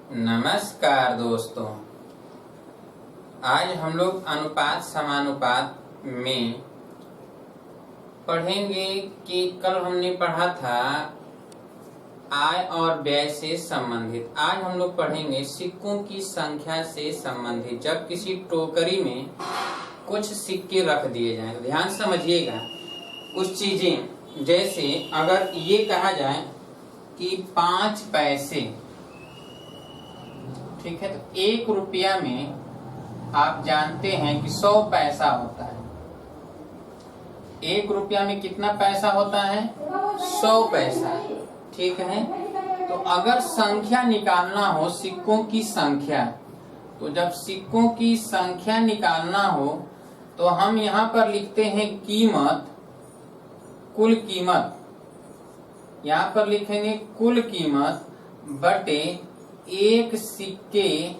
नमस्कार दोस्तों, आज हम लोग अनुपात समानुपात में पढ़ेंगे कि कल हमने पढ़ा था आय और व्यय से संबंधित। आज हम लोग पढ़ेंगे सिक्कों की संख्या से संबंधित। जब किसी टोकरी में कुछ सिक्के रख दिए जाएं, ध्यान समझिएगा कुछ चीजें। जैसे अगर ये कहा जाए कि 5 पैसे, ठीक है, तो 1 रुपया में आप जानते हैं कि 100 पैसा होता है। 1 रुपया में कितना पैसा होता है? 100 पैसा, ठीक है। तो अगर संख्या निकालना हो, सिक्कों की संख्या, तो जब सिक्कों की संख्या निकालना हो तो हम यहाँ पर लिखते हैं कीमत, कुल कीमत। यहाँ पर लिखेंगे कुल कीमत बटे एक सिक्के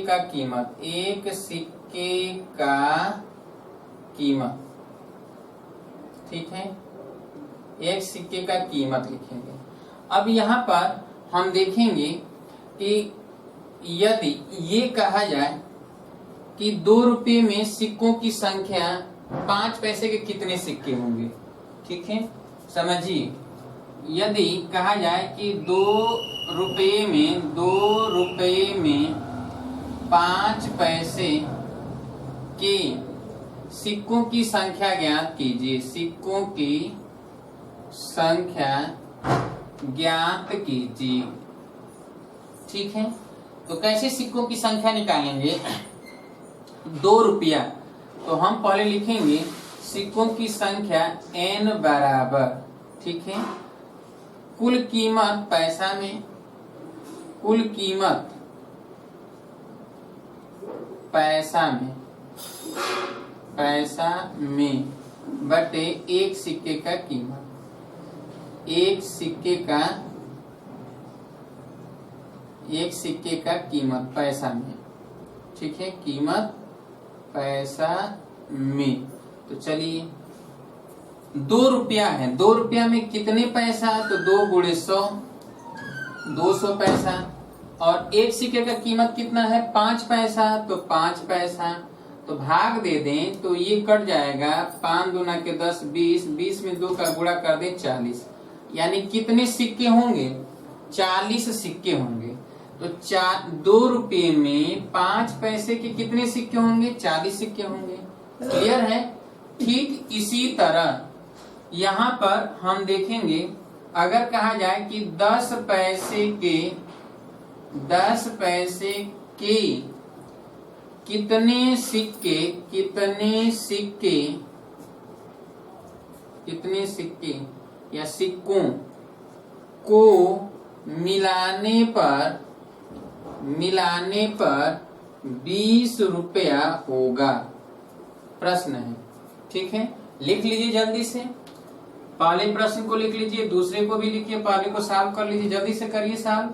का कीमत, एक सिक्के का कीमत, ठीक है। एक सिक्के का कीमत लिखेंगे। अब यहाँ पर हम देखेंगे कि यदि ये कहा जाए कि 2 रुपये में सिक्कों की संख्या 5 पैसे के कितने सिक्के होंगे, ठीक है। समझिए, यदि कहा जाए कि 2 रुपये में 5 पैसे के सिक्कों की संख्या ज्ञात कीजिए, सिक्कों की संख्या ज्ञात कीजिए, ठीक है। तो कैसे सिक्कों की संख्या निकालेंगे? 2 रुपया, तो हम पहले लिखेंगे सिक्कों की संख्या n बराबर, ठीक है, कुल कीमत पैसा में, कुल कीमत पैसा में बटे एक सिक्के का कीमत, एक सिक्के का कीमत पैसा में, ठीक है, कीमत पैसा में। तो चलिए 2 रुपया है, 2 रुपया में कितने पैसा? तो 2 गुणे 100, 200 पैसा। और एक सिक्के का कीमत कितना है? 5 पैसा, तो 5 पैसा। तो भाग दे दें तो ये कट जाएगा, 5 दूना के 10, 20, 20 में 2 का गुणा कर दें 40, यानी कितने सिक्के होंगे? 40 सिक्के होंगे। तो 2 रुपये में 5 पैसे के कितने सिक्के होंगे? 40 सिक्के होंगे। क्लियर है? ठीक इसी तरह यहाँ पर हम देखेंगे, अगर कहा जाए कि 10 पैसे के कितने सिक्के या सिक्कों को मिलाने पर 20 रुपया होगा, प्रश्न है, ठीक है। लिख लीजिए जल्दी से, पहले प्रश्न को लिख लीजिए, दूसरे को भी लिखिए, पहले को सॉल्व कर लीजिए, जल्दी से करिए सॉल्व।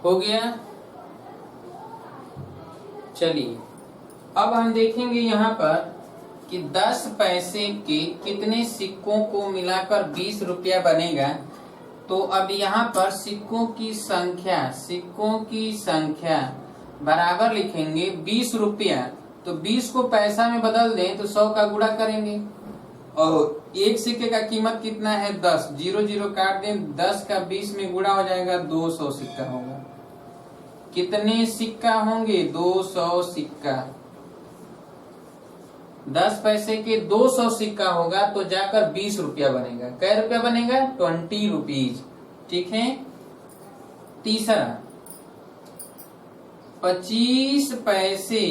हो गया? चलिए अब हम देखेंगे यहाँ पर कि 10 पैसे के कितने सिक्कों को मिलाकर 20 रुपया बनेगा। तो अब यहाँ पर सिक्कों की संख्या बराबर लिखेंगे 20 रुपया। तो 20 को पैसा में बदल दें तो 100 का गुणा करेंगे, और एक सिक्के का कीमत कितना है? 10, 0 0 काट दें, 10 का 20 में गुणा हो जाएगा, 200 सिक्का होगा। कितने सिक्का होंगे? 200 सिक्का। 10 पैसे के 200 सिक्का होगा तो जाकर 20 रुपया बनेगा। कै रुपया बनेगा? 20 रुपीज, ठीक है। तीसरा, 25 पैसे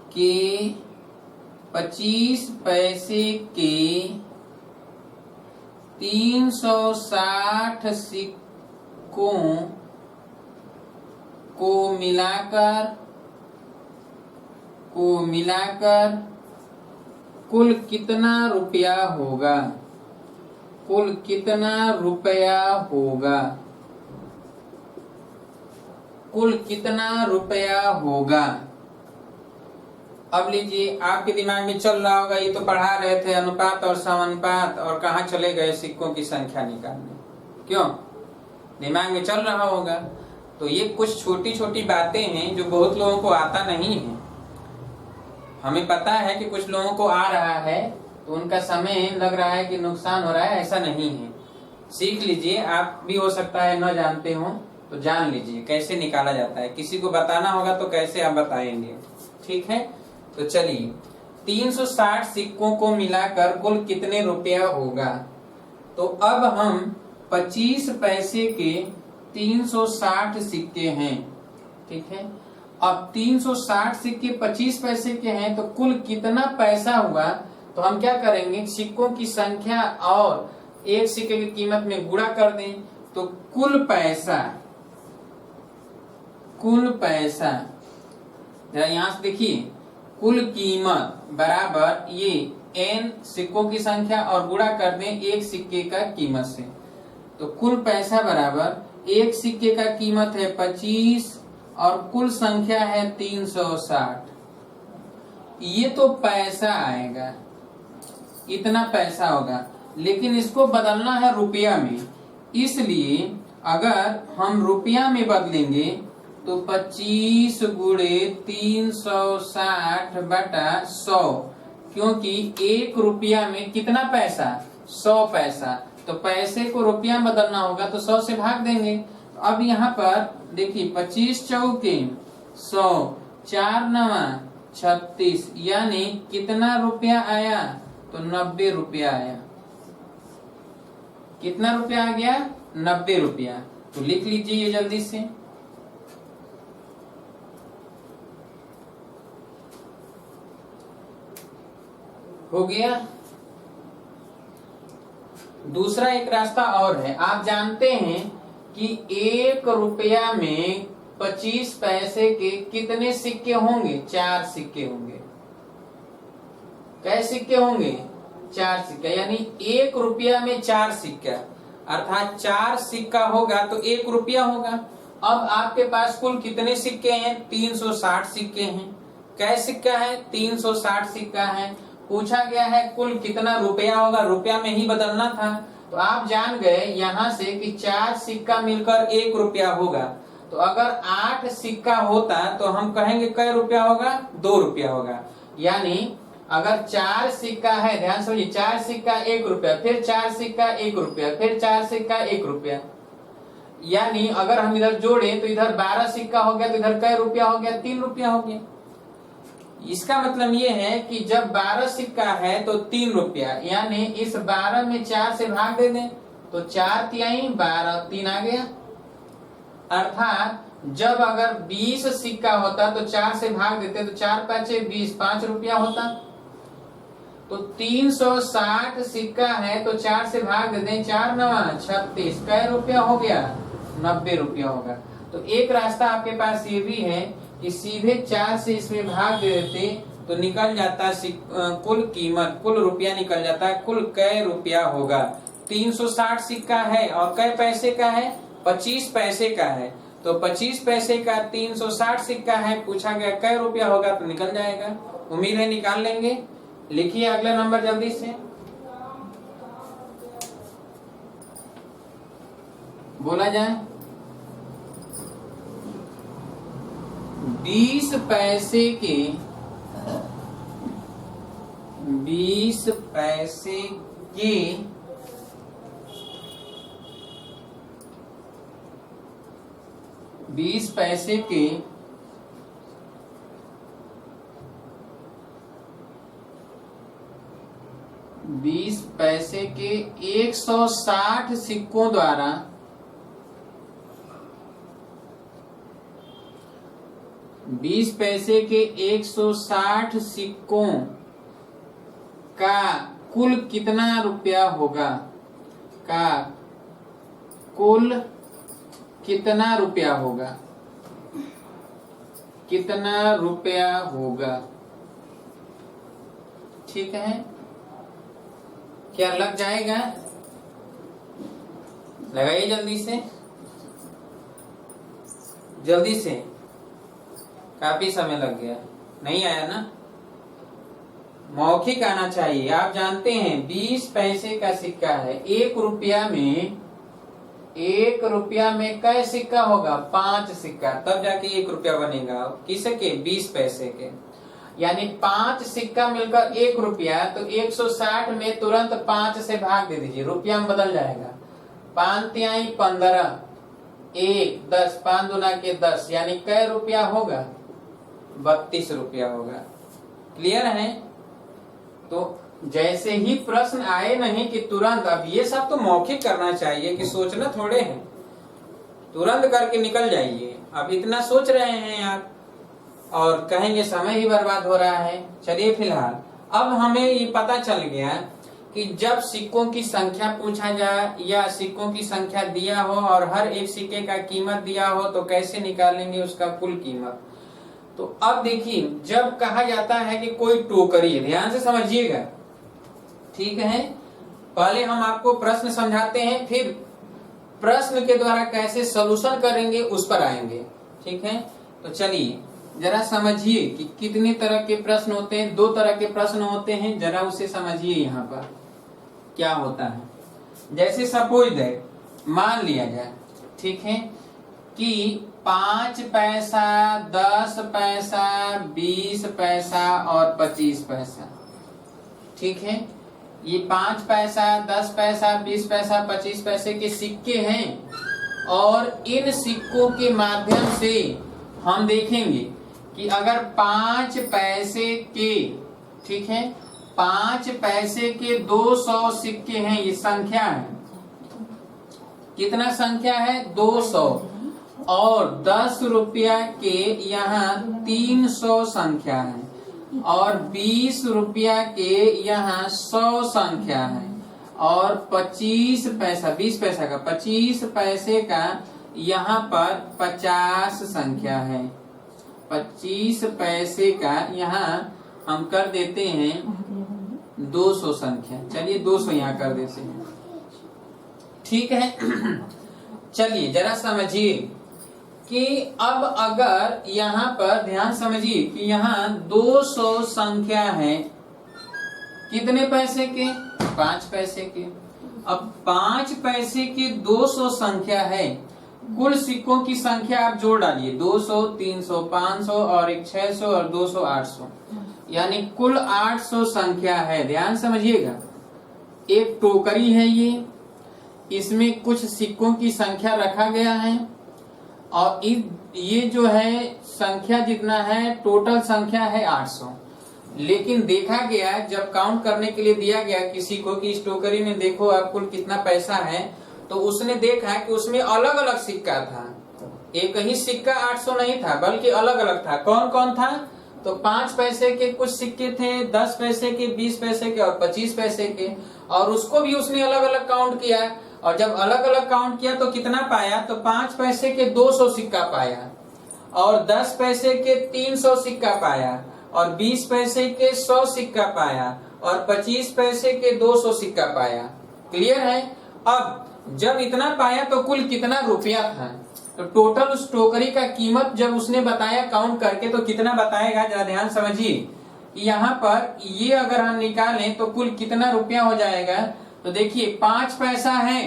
के 360 सिक्कों को मिलाकर कुल कितना रुपया होगा, कुल कितना रुपया होगा, कुल कितना रुपया होगा। अब लीजिए, आपके दिमाग में चल रहा होगा, ये तो पढ़ा रहे थे अनुपात और समानुपात, और कहाँ चले गए सिक्कों की संख्या निकालने। क्यों? दिमाग में चल रहा होगा। तो ये कुछ छोटी छोटी बातें हैं जो बहुत लोगों को आता नहीं है। हमें पता है कि कुछ लोगों को आ रहा है तो उनका समय लग रहा है कि नुकसान हो रहा है, ऐसा नहीं है। सीख लीजिए, आप भी हो सकता है न जानते हो तो जान लीजिए कैसे निकाला जाता है। किसी को बताना होगा तो कैसे आप बताएंगे, ठीक है। तो चलिए, 360 सिक्कों को मिलाकर कुल कितने रुपया होगा। तो अब हम 25 पैसे के 360 सिक्के हैं, ठीक है। अब 360 सिक्के 25 पैसे के हैं तो कुल कितना पैसा हुआ। तो हम क्या करेंगे, सिक्कों की संख्या और एक सिक्के की कीमत में गुणा कर दें तो कुल पैसा, कुल पैसा, जरा यहां से देखिए, कुल कीमत बराबर ये n सिक्कों की संख्या और गुणा कर दें एक सिक्के का कीमत से। तो कुल पैसा बराबर एक सिक्के का कीमत है 25 और कुल संख्या है 360। ये तो पैसा आएगा, इतना पैसा होगा, लेकिन इसको बदलना है रुपया में। इसलिए अगर हम रुपया में बदलेंगे तो 25 गुणे 360 बटा 100, क्योंकि एक रुपया में कितना पैसा, 100 पैसा। तो पैसे को रुपया में बदलना होगा तो 100 से भाग देंगे। अब यहाँ पर देखिए, 25 चौके 100, 4 नवा 36, यानी कितना रुपया आया, तो 90 रुपया आया। कितना रुपया आ गया, 90 रुपया। तो लिख लीजिए ये जल्दी से। हो गया। दूसरा एक रास्ता और है। आप जानते हैं कि 1 रुपया में 25 पैसे के कितने सिक्के होंगे, 4 सिक्के होंगे। कै सिक्के होंगे, 4 सिक्का, यानी 1 रुपया में 4 सिक्का, अर्थात 4 सिक्का होगा तो 1 रुपया होगा। अब आपके पास कुल कितने सिक्के हैं, 360 सिक्के हैं। कै सिक्का है, 360 सिक्का है। पूछा गया है कुल कितना रुपया होगा, रुपया में ही बदलना था। तो आप जान गए यहाँ से कि 4 सिक्का मिलकर 1 रुपया होगा। तो अगर 8 सिक्का होता तो हम कहेंगे कै रुपया होगा, 2 रुपया होगा। यानी अगर 4 सिक्का है, ध्यान समझिए, 4 सिक्का 1 रुपया, फिर 4 सिक्का 1 रुपया, फिर 4 सिक्का 1 रुपया। यानी अगर हम इधर जोड़े तो इधर 12 सिक्का हो गया तो इधर कै रुपया हो गया, 3 रुपया हो गया। इसका मतलब ये है कि जब 12 सिक्का है तो 3 रुपया, यानी इस 12 में 4 से भाग दे दें तो 4 तिहाई 12, 3 आ गया। अर्थात जब अगर 20 सिक्का होता तो 4 से भाग देते तो 4 पाँचे 20, 5 रुपया होता। तो 360 सिक्का है तो 4 से भाग दे दें, 4 नवा 36, कै रुपया हो गया, 90 रुपया होगा। तो एक रास्ता आपके पास ये भी है कि सीधे 4 से इसमें भाग दे देते तो निकल जाता कुल कीमत, कुल रुपया निकल जाता है, कुल कै रुपया होगा। 360 सिक्का है और कै पैसे का है, 25 पैसे का है। तो 25 पैसे का 360 सिक्का है, पूछा गया कै रुपया होगा तो निकल जाएगा। उम्मीद है निकाल लेंगे। लिखिए अगला नंबर जल्दी से, बोला जाए। 20 पैसे के 20 पैसे के 20 पैसे के 20 पैसे के 160 सिक्कों द्वारा 20 पैसे के 160 सिक्कों का कुल कितना रुपया होगा, का कुल कितना रुपया होगा, कितना रुपया होगा। ठीक है, क्या लग जाएगा? लगाइए जल्दी से, जल्दी से, काफी समय लग गया, नहीं आया ना? मौखिक आना चाहिए। आप जानते हैं 20 पैसे का सिक्का है, 1 रुपया में, 1 रुपया में कै सिक्का होगा? 5 सिक्का, तब जाके 1 रुपया बनेगा। किसके? 20 पैसे के। यानी 5 सिक्का मिलकर 1 रुपया, तो 160 में तुरंत 5 से भाग दे दीजिए, रुपया में बदल जाएगा। 5 तिहाई 15, 1 10, 5 दूना के 10, यानी कै रुपया होगा? 32 रुपया होगा। क्लियर है? तो जैसे ही प्रश्न आए नहीं कि तुरंत, अब ये सब तो मौखिक करना चाहिए कि सोचना थोड़े हैं, तुरंत करके निकल जाइए। अब इतना सोच रहे हैं आप और कहेंगे समय ही बर्बाद हो रहा है। चलिए फिलहाल अब हमें ये पता चल गया कि जब सिक्कों की संख्या पूछा जाए या सिक्कों की संख्या दिया हो और हर एक सिक्के का कीमत दिया हो तो कैसे निकालेंगे उसका कुल कीमत। तो अब देखिए, जब कहा जाता है कि कोई टोकरी है, ध्यान से समझिएगा, ठीक है? पहले हम आपको प्रश्न समझाते हैं, फिर प्रश्न के द्वारा कैसे सॉल्यूशन करेंगे उस पर आएंगे, ठीक है? तो चलिए जरा समझिए कि कितने तरह के प्रश्न होते हैं। 2 तरह के प्रश्न होते हैं, जरा उसे समझिए। यहाँ पर क्या होता है, जैसे सपोज दैट, मान लिया जाए, ठीक है, कि 5 पैसा, 10 पैसा, 20 पैसा और 25 पैसा, ठीक है? ये 5 पैसा, 10 पैसा, 20 पैसा, 25 पैसे के सिक्के हैं और इन सिक्कों के माध्यम से हम देखेंगे कि अगर 5 पैसे के, ठीक है, 5 पैसे के 200 सिक्के हैं, ये संख्या है, कितना संख्या है? 200, और 10 रुपया के यहाँ 300 संख्या है और 20 रुपया के यहाँ 100 संख्या है और 25 पैसा, 20 पैसा का, 25 पैसे का यहाँ पर 50 संख्या है। 25 पैसे का यहाँ हम कर देते हैं 200 संख्या। चलिए 200 यहाँ कर देते हैं, ठीक है? चलिए जरा समझिए कि अब अगर यहाँ पर ध्यान समझिए कि यहाँ 200 संख्या है, कितने पैसे के? 5 पैसे के। अब 5 पैसे की 200 संख्या है, कुल सिक्कों की संख्या आप जोड़ डालिए, 200, 300, 500 और एक 600 और 200 800, यानी कुल 800 संख्या है। ध्यान समझिएगा, एक टोकरी है ये, इसमें कुछ सिक्कों की संख्या रखा गया है और ये जो है संख्या जितना है, टोटल संख्या है 800। लेकिन देखा गया, जब काउंट करने के लिए दिया गया किसी को कि इस टोकरी में देखो आप कुल कितना पैसा है, तो उसने देखा कि उसमें अलग अलग सिक्का था, एक ही सिक्का 800 नहीं था बल्कि अलग अलग था। कौन कौन था? तो 5 पैसे के कुछ सिक्के थे, 10 पैसे के, 20 पैसे के और 25 पैसे के, और उसको भी उसने अलग अलग काउंट किया। और जब अलग अलग काउंट किया तो कितना पाया? तो 5 पैसे के 200 सिक्का पाया और 10 पैसे के 300 सिक्का पाया और 20 पैसे के 100 सिक्का पाया और 25 पैसे के 200 सिक्का पाया। क्लियर है? अब जब इतना पाया तो कुल कितना रुपया था? तो टोटल उस टोकरी का कीमत जब उसने बताया काउंट करके तो कितना बताएगा, जरा ध्यान समझिए। यहाँ पर ये अगर हम निकालें तो कुल कितना रुपया हो जाएगा? तो देखिए 5 पैसा है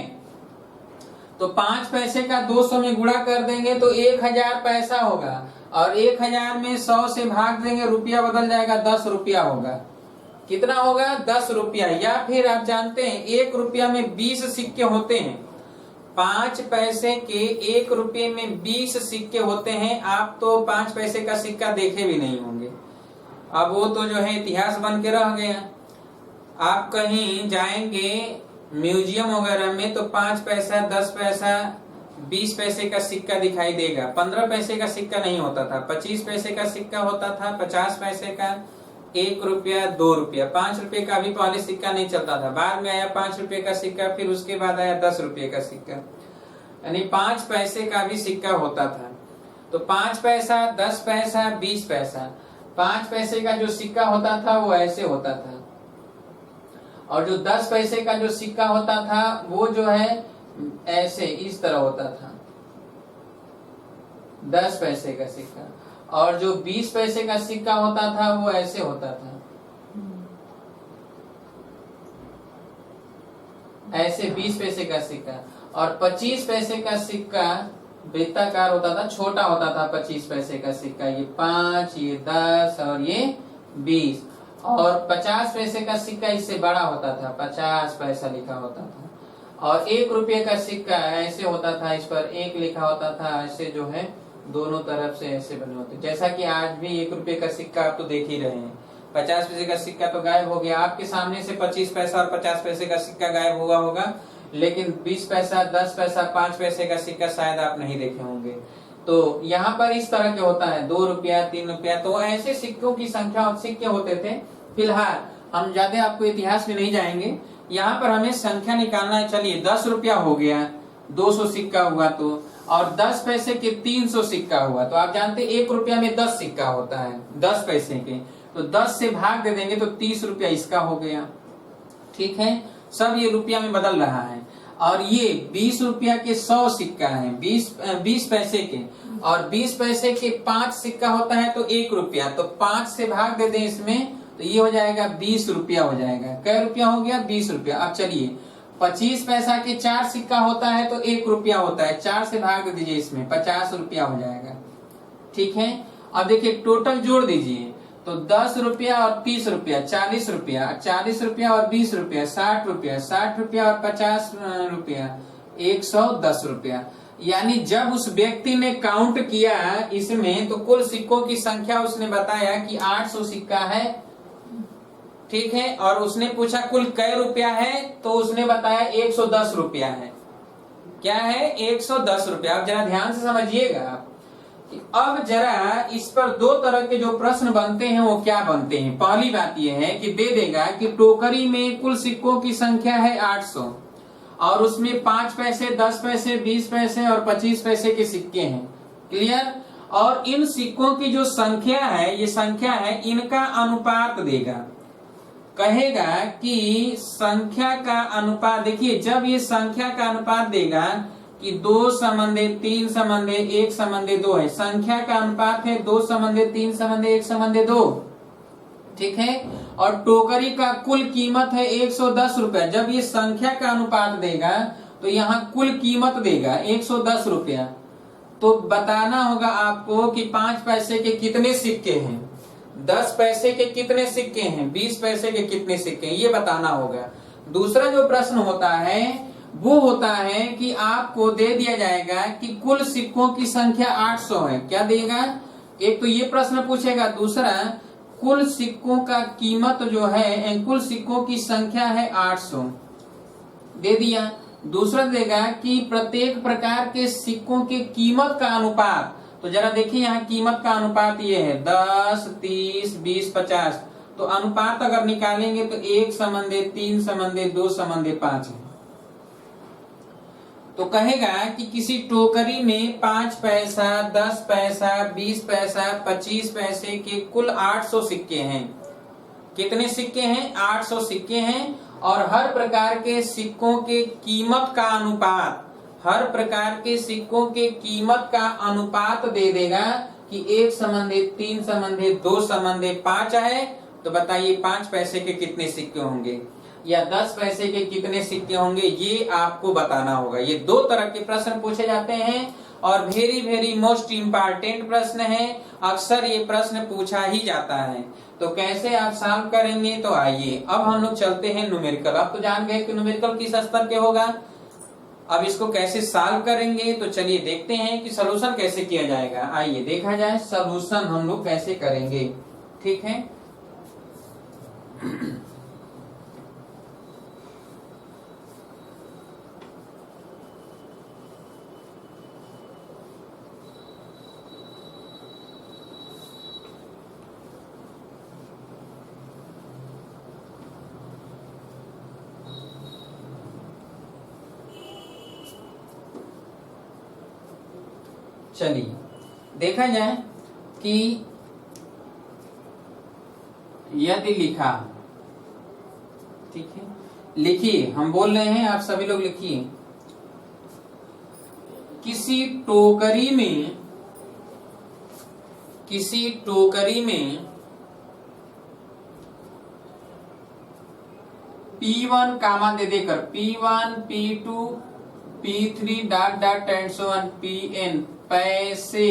तो 5 पैसे का 200 में गुणा कर देंगे तो 1000 पैसा होगा और 1000 में 100 से भाग देंगे, रुपया बदल जाएगा, 10 रुपया होगा। कितना होगा? 10 रुपया। या फिर आप जानते हैं 1 रुपया में 20 सिक्के होते हैं, 5 पैसे के 1 रुपये में 20 सिक्के होते हैं। आप तो 5 पैसे का सिक्का देखे भी नहीं होंगे, अब वो तो जो है इतिहास बन के रह गया। आप कहीं जाएंगे म्यूजियम वगैरह में तो 5 पैसा, 10 पैसा, 20 पैसे का सिक्का दिखाई देगा, 15 पैसे का सिक्का नहीं होता था, 25 पैसे का सिक्का होता था, 50 पैसे का, 1 रुपया, 2 रुपया, 5 रुपए का भी पहले सिक्का नहीं चलता था, बाद में आया 5 रुपए का सिक्का, फिर उसके बाद आया 10 रुपये का सिक्का, यानी 5 पैसे का भी सिक्का होता था। तो 5 पैसा, 10 पैसा, 20 पैसा, 5 पैसे का जो सिक्का होता था वो ऐसे होता था, और जो 10 पैसे का जो सिक्का होता था वो जो है ऐसे इस तरह होता था, 10 पैसे का सिक्का। और जो 20 पैसे का सिक्का होता था वो ऐसे होता था, ऐसे 20 पैसे का सिक्का। और 25 पैसे का सिक्का वृत्ताकार होता था, छोटा होता था 25 पैसे का सिक्का, ये 5, ये 10 और ये 20। और 50 पैसे का सिक्का इससे बड़ा होता था, 50 पैसा लिखा होता था। और 1 रुपये का सिक्का ऐसे होता था, इस पर 1 लिखा होता था, ऐसे जो है दोनों तरफ से ऐसे बने होते। जैसा कि आज भी 1 रुपये का सिक्का आप तो देख ही रहे हैं। 50 पैसे का सिक्का तो गायब हो गया, आपके सामने से 25 पैसा और 50 पैसे का सिक्का गायब हुआ होगा, लेकिन 20 पैसा, 10 पैसा, 5 पैसे का सिक्का शायद आप नहीं देखे होंगे। तो यहाँ पर इस तरह के होता है 2 रुपया, 3 रुपया, तो ऐसे सिक्कों की संख्या और सिक्के होते थे। फिलहाल हम ज्यादा आपको इतिहास में नहीं जाएंगे, यहाँ पर हमें संख्या निकालना है। चलिए 10 रुपया हो गया, 200 सिक्का हुआ तो, और 10 पैसे के 300 सिक्का हुआ तो आप जानते 1 रुपया में 10 सिक्का होता है 10 पैसे के, तो 10 से भाग दे देंगे तो 30 रुपया इसका हो गया। ठीक है, सब ये रुपया में बदल रहा है। और ये 20 रुपया के 100 सिक्का है, 20 पैसे के, और 20 पैसे के 5 सिक्का होता है तो 1 रुपया, तो 5 से भाग दे दें इसमें तो ये हो जाएगा 20 रुपया हो जाएगा। क्या रुपया हो गया? 20 रुपया। अब चलिए 25 पैसा के 4 सिक्का होता है तो 1 रुपया होता है, 4 से भाग दे दीजिए इसमें, 50 रुपया हो जाएगा। ठीक है, अब देखिए टोटल जोड़ दीजिए तो 10 रुपया और 30 रुपया 40 रुपया, 40 रुपया और 20 रुपया 60 रुपया, 60 रुपया और 50 रुपया 110 रुपया। यानी जब उस व्यक्ति ने काउंट किया इसमें तो कुल सिक्कों की संख्या उसने बताया कि 800 सिक्का है। ठीक है, और उसने पूछा कुल कै रुपया है तो उसने बताया 110 रुपया है। क्या है? 110 रुपया। अब जरा ध्यान से समझिएगा कि अब जरा इस पर 2 तरह के जो प्रश्न बनते हैं वो क्या बनते हैं। पहली बात यह है कि दे देगा कि टोकरी में कुल सिक्कों की संख्या है 800 और उसमें 5 पैसे, 10 पैसे, 20 पैसे और 25 पैसे के सिक्के हैं। क्लियर? और इन सिक्कों की जो संख्या है, ये संख्या है, इनका अनुपात देगा। कहेगा कि संख्या का अनुपात, देखिए जब ये संख्या का अनुपात देगा कि 2 संबंधे 3 संबंधे 1 संबंधे 2 है, संख्या का अनुपात है 2 संबंधे 3 संबंधे 1 संबंधे 2। ठीक है, और टोकरी का कुल कीमत है 110 रुपया। जब ये संख्या का अनुपात देगा तो यहाँ कुल कीमत देगा 110 रुपया। तो बताना होगा आपको कि 5 पैसे के कितने सिक्के हैं, 10 पैसे के कितने सिक्के हैं, 20 पैसे के कितने सिक्के हैं, ये बताना होगा। दूसरा जो प्रश्न होता है वो होता है कि आपको दे दिया जाएगा कि कुल सिक्कों की संख्या 800 है। क्या देगा? एक तो ये प्रश्न पूछेगा, दूसरा कुल सिक्कों का कीमत जो है, कुल सिक्कों की संख्या है 800, दे दिया। दूसरा देगा कि प्रत्येक प्रकार के सिक्कों के कीमत का अनुपात। तो जरा देखिए यहाँ कीमत का अनुपात ये है 10, 30, 20, 50। तो अनुपात अगर निकालेंगे तो 1 संबंधे 3 संबंधे 2 संबंधे 5 है। तो कहेगा कि किसी टोकरी में 5 पैसा, 10 पैसा, 20 पैसा, 25 पैसे के कुल 800 सिक्के हैं। कितने सिक्के हैं? 800 सिक्के हैं। और हर प्रकार के सिक्कों के कीमत का अनुपात, हर प्रकार के सिक्कों के कीमत का अनुपात दे देगा कि 1 संबंधे 3 संबंधे 2 संबंधे 5 है। तो बताइए 5 पैसे के कितने सिक्के होंगे या 10 पैसे के कितने सिक्के होंगे, ये आपको बताना होगा। ये 2 तरह के प्रश्न पूछे जाते हैं और वेरी मोस्ट इम्पोर्टेंट प्रश्न है। अक्सर ये प्रश्न पूछा ही जाता है। तो कैसे आप सॉल्व करेंगे? तो आइए अब हम लोग चलते हैं न्यूमेरिकल। अब तो जान गए कि न्यूमेरिकल किस स्तर के होगा। अब इसको कैसे सॉल्व करेंगे तो चलिए देखते हैं कि सॉल्यूशन कैसे किया जाएगा। आइए देखा जाए सॉल्यूशन हम लोग कैसे करेंगे। ठीक है, चलिए देखा जाए कि यदि लिखा, ठीक है, लिखिए, हम बोल रहे हैं, आप सभी लोग लिखिए। किसी टोकरी में P1 कामा दे देकर P1 P2 P3 dot dot and so on Pn पैसे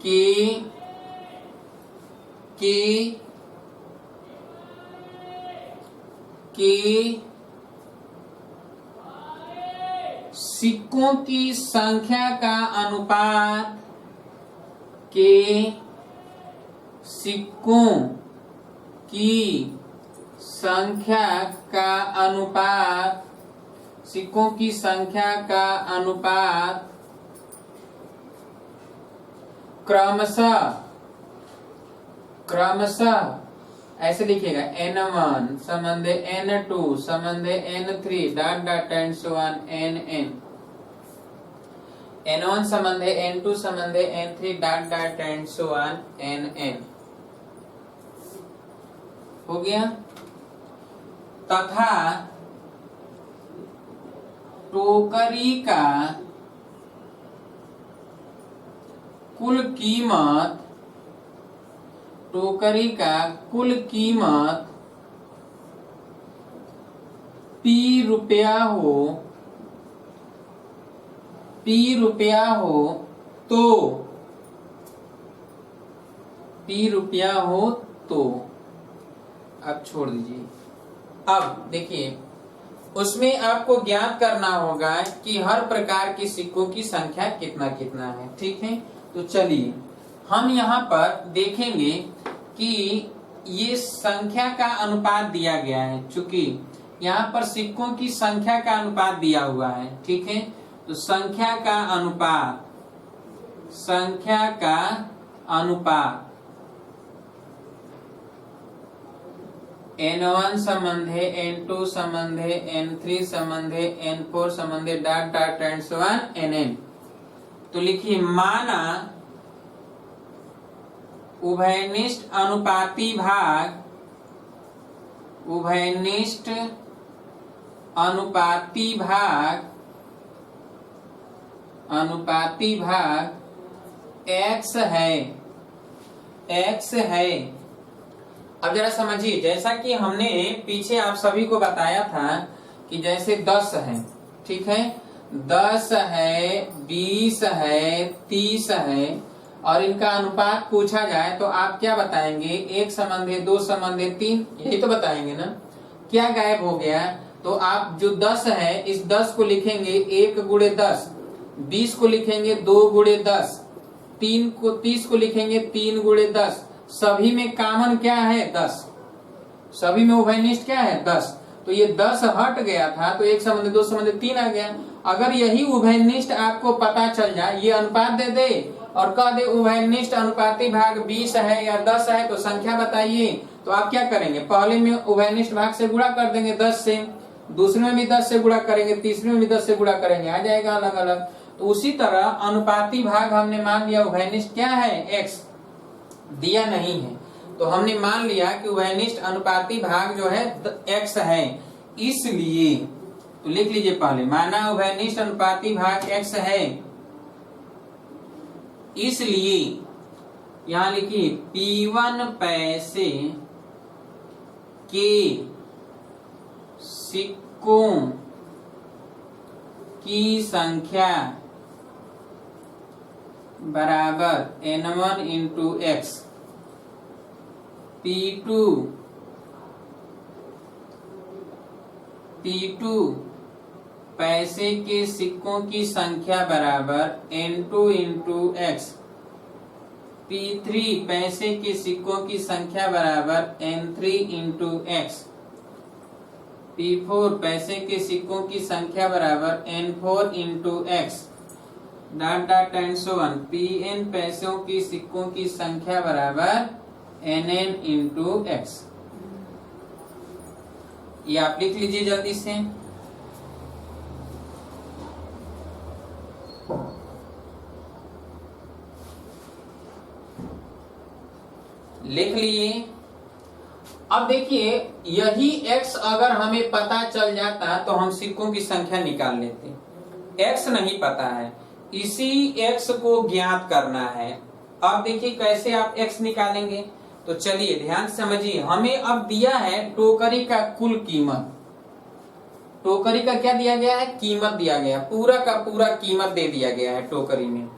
के सिक्कों की संख्या का अनुपात सिक्कों की संख्या का अनुपात क्रमशः ऐसे लिखिएगा n1 संबंध n2 संबंध n3 dot dot and so on nn, n1 संबंध n2 संबंध n3 dot dot and so on nn। हो गया। तथा टोकरी का कुल कीमत P रुपया हो तो अब छोड़ दीजिए। अब देखिए, उसमें आपको ज्ञात करना होगा कि हर प्रकार के सिक्कों की संख्या कितना कितना है। ठीक है, तो चलिए हम यहाँ पर देखेंगे कि ये संख्या का अनुपात दिया गया है। चूंकि यहाँ पर सिक्कों की संख्या का अनुपात दिया हुआ है, ठीक है, तो संख्या का अनुपात n1 संबंधे n2 संबंधे n3 संबंधे n4 संबंधे dot dot and so on nn। तो लिखिए, माना उभयनिष्ठ अनुपाती भाग x है। अब जरा समझिए, जैसा कि हमने पीछे आप सभी को बताया था कि जैसे 10 है, ठीक है, 10 है, 20 है, 30 है, और इनका अनुपात पूछा जाए तो आप क्या बताएंगे? 1 संबंधे 2 संबंधे 3, यही तो बताएंगे ना। क्या गायब हो गया? तो आप जो 10 है, इस 10 को लिखेंगे 1 गुणे 10, 20 को लिखेंगे 2 गुणे 10, 30 को लिखेंगे 3 गुणे 10। सभी में कॉमन क्या है? 10। सभी में उभयनिष्ठ क्या है? 10। तो ये 10 हट गया था, तो 1 संबंध 2 संबंध 3 आ गया। अगर यही उभयनिष्ठ आपको पता चल जाए, ये अनुपात दे दे और कह दे उभयनिष्ठ अनुपाती भाग 20 है या 10 है, तो संख्या बताइए, तो आप क्या करेंगे? पहले में उभयनिष्ठ भाग से गुणा कर देंगे 10 से, दूसरे में भी 10 से गुणा करेंगे, तीसरे में भी 10 से गुणा करेंगे, आ जाएगा अलग अलग। तो उसी तरह अनुपाती भाग हमने मान लिया उभयनिष्ठ क्या है? x दिया नहीं है, तो हमने मान लिया कि उभयनिष्ठ अनुपाती भाग जो है x है, इसलिए तो लिख लीजिए पहले, माना उभयनिष्ठ अनुपाती भाग x है, इसलिए यहां लिखिए P1 पैसे के सिक्कों की संख्या बराबर n1 इंटू x, P2 पैसे के सिक्कों की संख्या बराबर n2 इंटू x, P3 पैसे के सिक्कों की संख्या बराबर n3 इंटू x, P4 पैसे के सिक्कों की संख्या बराबर n4 into x, dot dot and so on. Pn पैसों की सिक्कों की संख्या बराबर nn इंटू x। ये आप लिख लीजिए जल्दी से। लिख लिए। अब देखिए यही x अगर हमें पता चल जाता तो हम सिक्कों की संख्या निकाल लेते। x नहीं पता है, इसी x को ज्ञात करना है। अब देखिए कैसे आप x निकालेंगे, तो चलिए ध्यान समझिए। हमें अब दिया है टोकरी का कुल कीमत। टोकरी का क्या दिया गया है, कीमत दिया गया, पूरा का पूरा कीमत दे दिया गया है टोकरी में।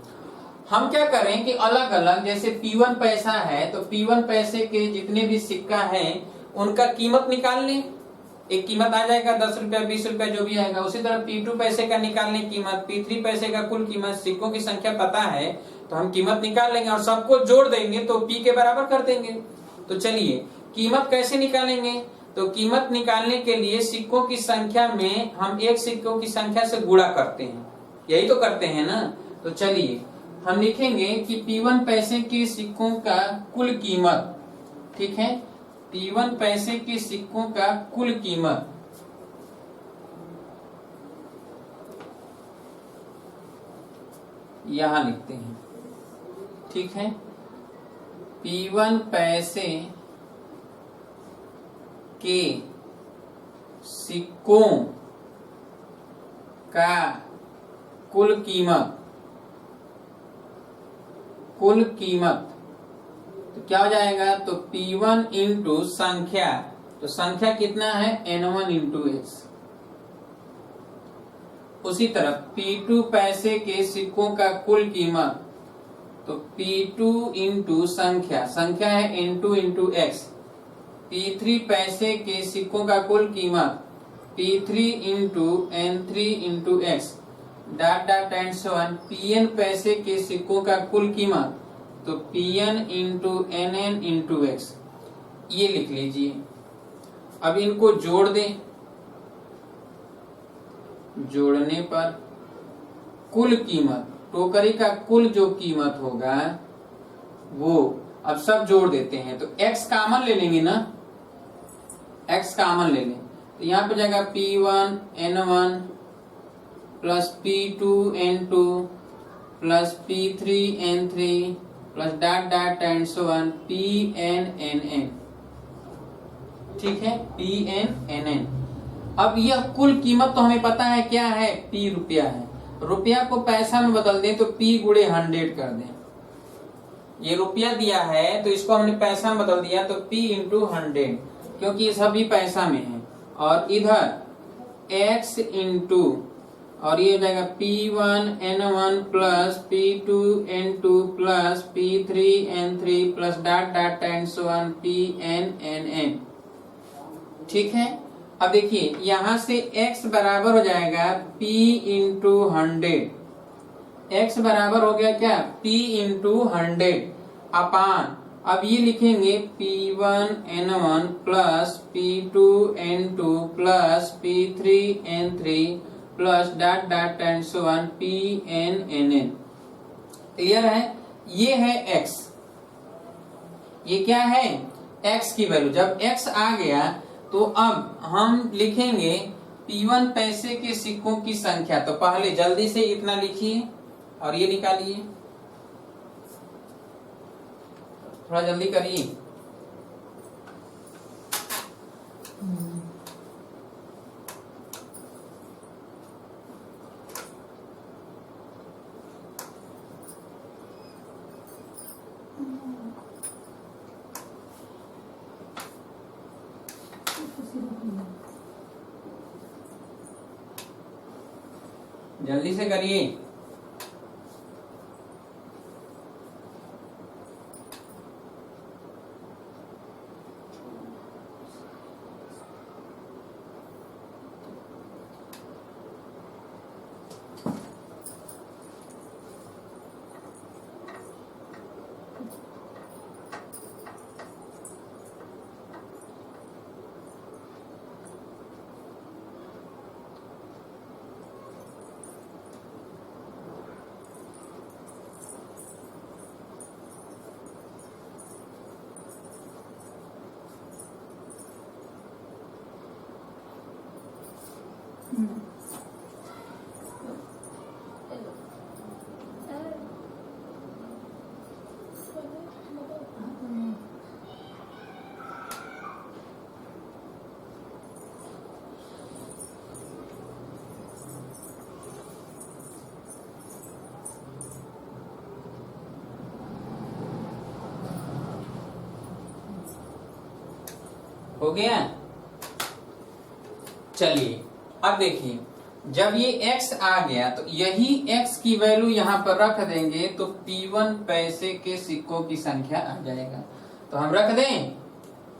हम क्या करें कि अलग अलग, जैसे P1 पैसा है तो P1 पैसे के जितने भी सिक्का हैं उनका कीमत निकाल लें। एक कीमत आ जाएगा 10 रुपया 20 रुपया जो भी आएगा। उसी तरह P2 पैसे का निकाल लें कीमत, P3 पैसे का कुल कीमत। सिक्कों की संख्या पता है तो हम कीमत निकाल लेंगे और सबको जोड़ देंगे तो P के बराबर कर देंगे। तो चलिए कीमत कैसे निकालेंगे, तो कीमत निकालने के लिए सिक्कों की संख्या में हम एक सिक्कों की संख्या से गुणा करते हैं, यही तो करते हैं ना। तो चलिए हम लिखेंगे कि P1 पैसे के सिक्कों का कुल कीमत, ठीक है, P1 पैसे के सिक्कों का कुल कीमत यहां लिखते हैं, ठीक है। P1 पैसे के सिक्कों का कुल कीमत, कुल कीमत तो क्या हो जाएगा, तो P1 इंटू संख्या, तो संख्या कितना है N1 इंटू x। उसी तरह P2 पैसे के सिक्कों का कुल कीमत, तो P2 इंटू संख्या, संख्या है N2 इंटू x। P3 पैसे के सिक्कों का कुल कीमत P3 into N3 into x, dot dot and so on. Pn पैसे के सिक्कों का कुल कीमत, तो Pn into Nn into x, ये लिख लीजिए। अब इनको जोड़ दें, जोड़ने पर कुल कीमत, टोकरी का कुल जो कीमत होगा वो, अब सब जोड़ देते हैं तो x कॉमन ले लेंगे ना, x कॉमन ले लें तो यहाँ पे जाएगा P1 N1 plus P2 N2 plus P3 N3 plus dot dot and so on Pn Nn, ठीक है, Pn Nn। अब यह कुल कीमत तो हमें पता है क्या है, P रुपया है। रुपया को पैसा में बदल दें तो P गुणे 100 कर दें। ये रुपया दिया है तो इसको हमने पैसा में बदल दिया तो P इंटू 100, क्योंकि ये सभी पैसा में है। और इधर x इंटू, और ये हो जाएगा P1 N1 plus P2 N2 plus P3 N3 plus dot dot and so on Pn Nn, ठीक है। अब देखिए यहां से x बराबर हो जाएगा P इंटू 100, x बराबर हो गया क्या, P इंटू 100 अपान, अब ये लिखेंगे P1 N1 plus P2 N2 plus P3 N3 plus dot dot and so on Pn Nn। Clear है, ये है x, ये क्या है x की वैल्यू। जब x आ गया तो अब हम लिखेंगे P1 पैसे के सिक्कों की संख्या, तो पहले जल्दी से इतना लिखिए और ये निकालिए, थोड़ा जल्दी करिए। जल्दी से करिए। हो गया। चलिए अब देखिए, जब ये x आ गया तो यही x की वैल्यू यहाँ पर रख देंगे तो P1 पैसे के सिक्कों की संख्या आ जाएगा। तो हम रख दें,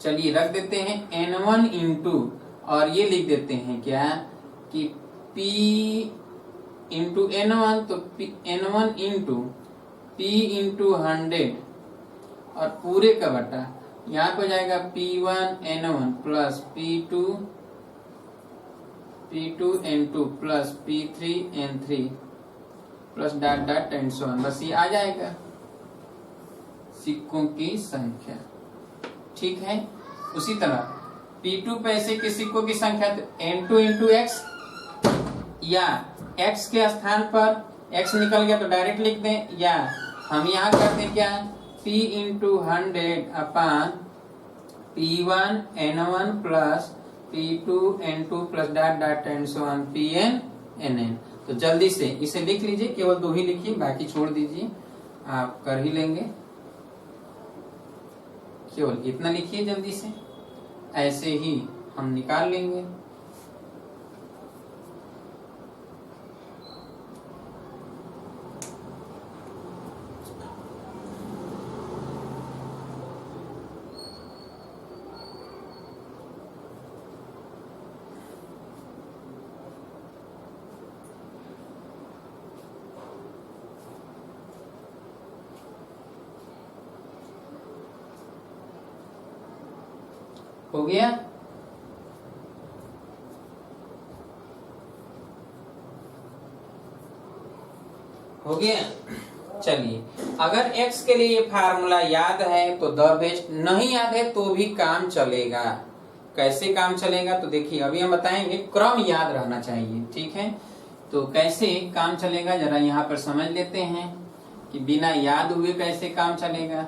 चलिए रख देते हैं N1 इंटू, और ये लिख देते हैं क्या कि P इंटू N1, तो N1 इंटू P इंटू 100 और पूरे का बटा यहाँ पे जाएगा P1 N1 plus P2 N2 plus P3 N3 plus dot dot and so on. बस ये आ जाएगा सिक्कों की संख्या। ठीक है, उसी तरह P2 पैसे के सिक्कों की संख्या N2 इंटू एक्स, या x के स्थान पर x निकल गया तो डायरेक्ट लिख दें, या हम यहाँ कर दें क्या P into 100 upon P1 N1 plus P2 N2 plus dot dot and so on Pn Nn। तो जल्दी से इसे लिख लीजिए, केवल 2 ही लिखिए, बाकी छोड़ दीजिए, आप कर ही लेंगे। केवल इतना लिखिए जल्दी से, ऐसे ही हम निकाल लेंगे। हो गया। हो गया। चलिए, अगर x के लिए ये फार्मूला याद है तो द बेस्ट, नहीं याद है तो भी काम चलेगा। कैसे काम चलेगा तो देखिए अभी हम बताएंगे, क्रम याद रहना चाहिए। ठीक है, तो कैसे काम चलेगा जरा यहाँ पर समझ लेते हैं कि बिना याद हुए कैसे काम चलेगा।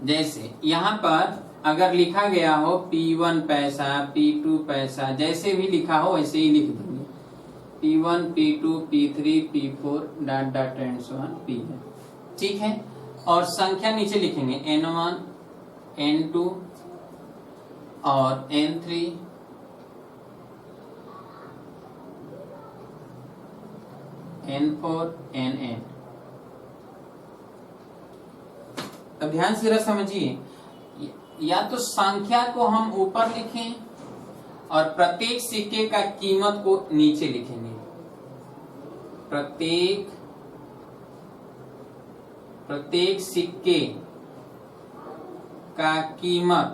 जैसे यहाँ पर अगर लिखा गया हो P1 पैसा, P2 पैसा, जैसे भी लिखा हो वैसे ही लिख देंगे, P1 P2 P3 P4 dot dot and so on Pn। ठीक है, और संख्या नीचे लिखेंगे N1 N2 और N3 N4 Nn। अब ध्यान से जरा समझिए, या तो संख्या को हम ऊपर लिखें और प्रत्येक सिक्के का कीमत को नीचे लिखेंगे। प्रत्येक सिक्के का कीमत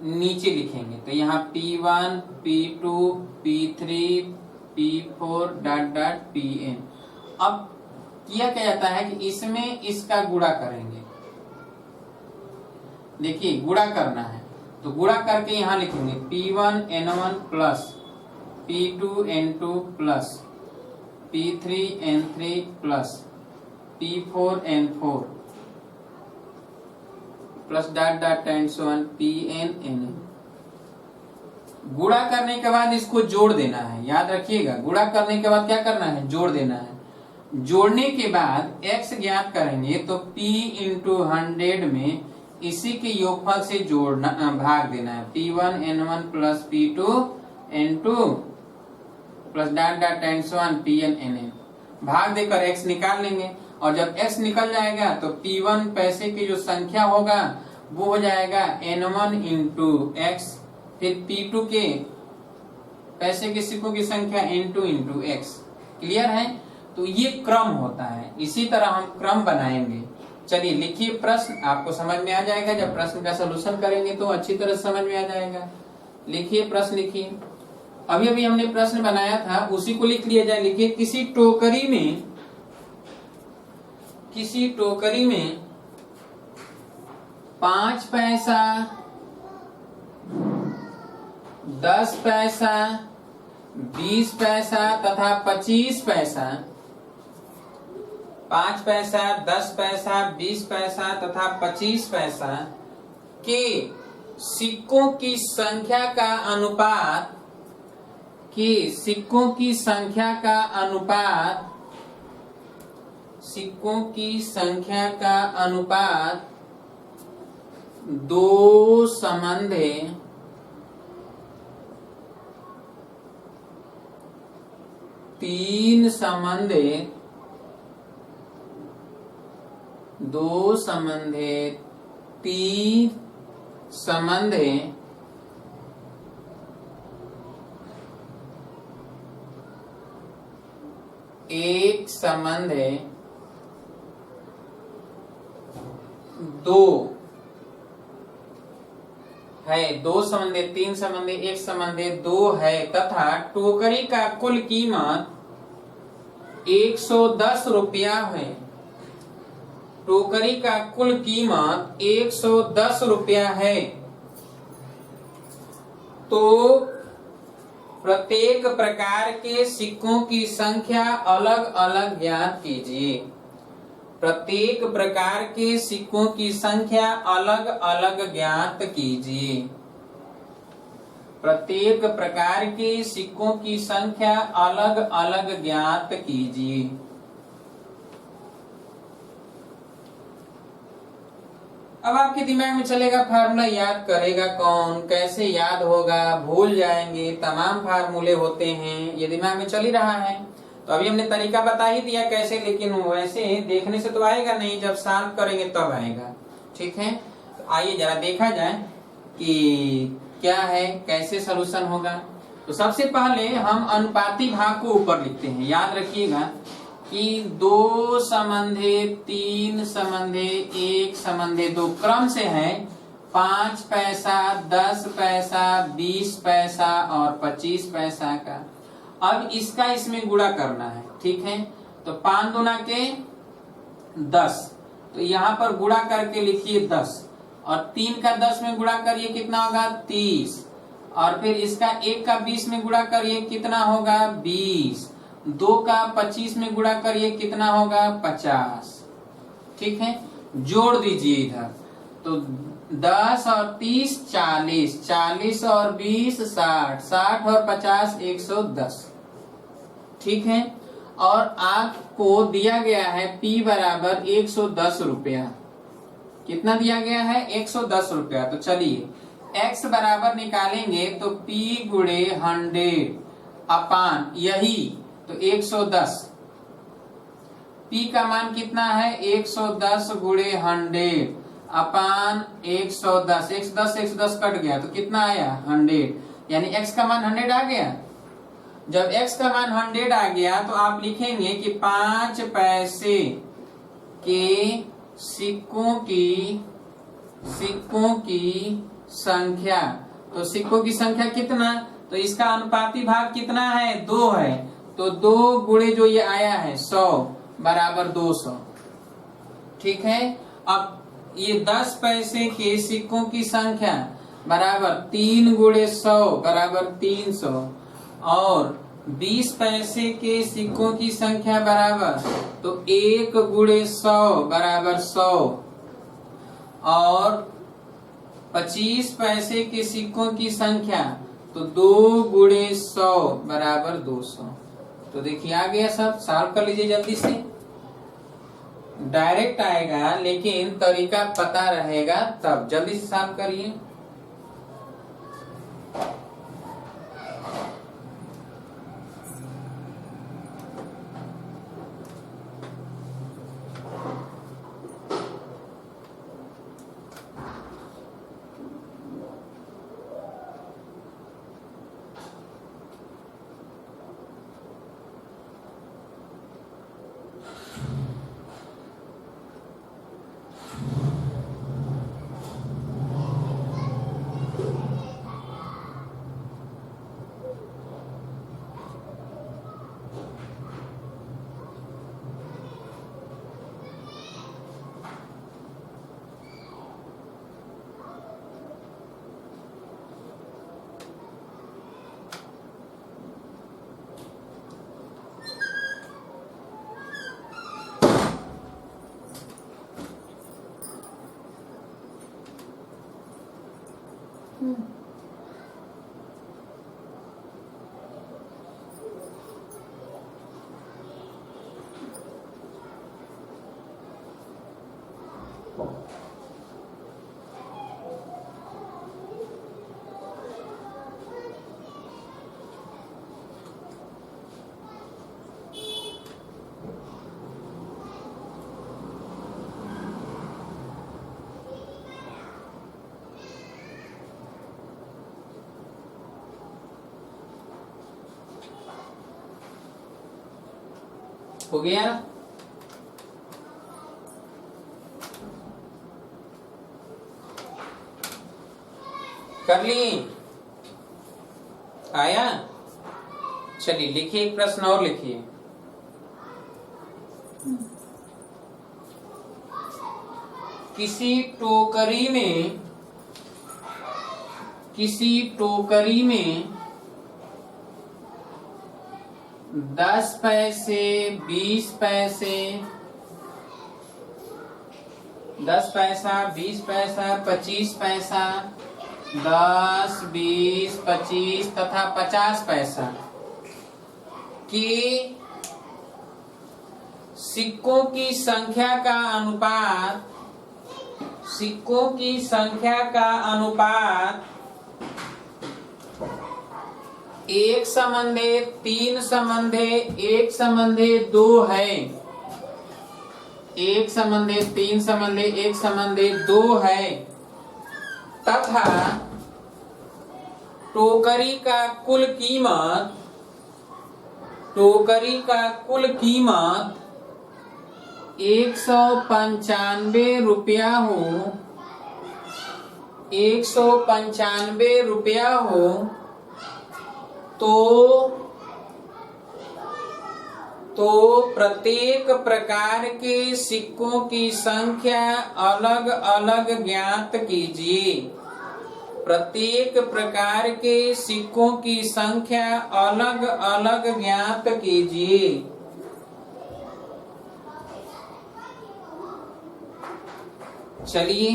नीचे लिखेंगे। तो यहाँ P1 P2 P3 P4 dot dot Pn। अब किया क्या जाता है कि इसमें इसका गुणा करेंगे। देखिए गुणा करना है तो गुणा करके यहां लिखेंगे P1 N1 plus P2 N2 plus P3 N3 plus P4 N4 plus dot dot and so on Pn Nn। गुणा करने के बाद इसको जोड़ देना है, याद रखिएगा। गुणा करने के बाद क्या करना है, जोड़ देना है। जोड़ने के बाद x ज्ञात करेंगे तो P इंटू 100 में इसी के योगफल से जोड़ना, भाग देना है। P1 N1 plus P2 N2 plus dot dot and so on Pn Nn। भाग देकर x निकाल लेंगे, और जब x निकल जाएगा तो P1 पैसे की जो संख्या होगा वो हो जाएगा N1 इंटू x, फिर P2 के पैसे के सिक्कों की संख्या N2 इंटू x। क्लियर है? तो ये क्रम होता है, इसी तरह हम क्रम बनाएंगे। चलिए लिखिए प्रश्न, आपको समझ में आ जाएगा। जब प्रश्न का सलूशन करेंगे तो अच्छी तरह समझ में आ जाएगा। लिखिए प्रश्न, लिखिए। अभी अभी हमने प्रश्न बनाया था उसी को लिख लिया जाए। लिखिए किसी टोकरी में 5 पैसा, 10 पैसा, 20 पैसा तथा 25 5 पैसा, 10 पैसा, 20 पैसा तथा 25 पैसा के सिक्कों की संख्या का अनुपात सिक्कों की संख्या का अनुपात 2 संबंधे 3 संबंधे 2 संबंधे 3 संबंधे 1 संबंधे 2 है, 2 संबंधे 3 संबंधे 1 संबंधे 2 है तथा टोकरी का कुल कीमत 110 रुपया है। टोकरी का कुल कीमत 110 रुपया है। तो प्रत्येक प्रकार के सिक्कों की संख्या अलग अलग ज्ञात कीजिए। प्रत्येक प्रकार के सिक्कों की संख्या अलग अलग ज्ञात कीजिए। प्रत्येक प्रकार के सिक्कों की संख्या अलग अलग ज्ञात कीजिए। अब आपके दिमाग में चलेगा फार्मूला याद करेगा कौन, कैसे याद होगा, भूल जाएंगे, तमाम फार्मूले होते हैं, ये दिमाग में चल ही रहा है। तो अभी हमने तरीका बता ही दिया कैसे, लेकिन वैसे देखने से तो आएगा नहीं, जब सॉल्व करेंगे तब आएगा। ठीक है, तो आइए जरा देखा जाए कि क्या है, कैसे सलूशन होगा। तो सबसे पहले हम अनुपाती भाग को ऊपर लिखते हैं। याद रखिएगा कि 2 संबंधे 3 संबंधे 1 संबंधे 2 क्रम से है 5 पैसा, 10 पैसा, 20 पैसा और 25 पैसा का। अब इसका इसमें गुणा करना है। ठीक है, तो 5 दूना के 10, तो यहाँ पर गुणा करके लिखिए 10 और 3 का 10 में गुणा करिए कितना होगा 30 और फिर इसका 1 का 20 में गुणा करिए कितना होगा 20, 2 का 25 में गुणा करिए कितना होगा 50। ठीक है, जोड़ दीजिए इधर, तो 10 और 30 40, 40 और 20 60, 60 और 50 110। ठीक है, और आपको दिया गया है P बराबर 110 रुपया। कितना दिया गया है 110 रुपया। तो चलिए X बराबर निकालेंगे तो P गुणे 100 अपान यही तो 110। P का मान कितना है 110 गुणे 100 अपान 110। 110 कट गया तो कितना आया 100, यानी X का मान 100 आ गया। जब X का मान 100 आ गया तो आप लिखेंगे कि 5 पैसे के सिक्कों की संख्या। तो सिक्कों की संख्या कितना, तो इसका अनुपाती भाग कितना है 2 है, तो 2 गुणे जो ये आया है 100 बराबर 200। ठीक है, अब ये 10 पैसे के सिक्कों की संख्या बराबर 3 गुणे 100 बराबर 300 और 20 पैसे के सिक्कों की संख्या बराबर तो 1 गुणे 100 बराबर 100 और 25 पैसे के सिक्कों की संख्या तो 2 गुणे 100 बराबर 200। तो देखिए आ गया सब। सॉल्व कर लीजिए जल्दी से, डायरेक्ट आएगा लेकिन तरीका पता रहेगा तब। जल्दी से सॉल्व करिए। हो गया। कर ली? आया? चलिए लिखिए, एक प्रश्न और लिखिए। किसी टोकरी में 10 पैसे, 20 पैसे, 10 पैसा, 20 पैसा, 25 पैसा, 10, 20, 25 तथा 50 पैसा के सिक्कों की संख्या का अनुपात 1:3:1:2 है। 1:3:1:2 है तथा टोकरी का कुल कीमत 195 रुपया हो, 195 रुपया हो, तो प्रत्येक प्रकार के सिक्कों की संख्या अलग अलग ज्ञात कीजिए। प्रत्येक प्रकार के सिक्कों की संख्या अलग अलग ज्ञात कीजिए। चलिए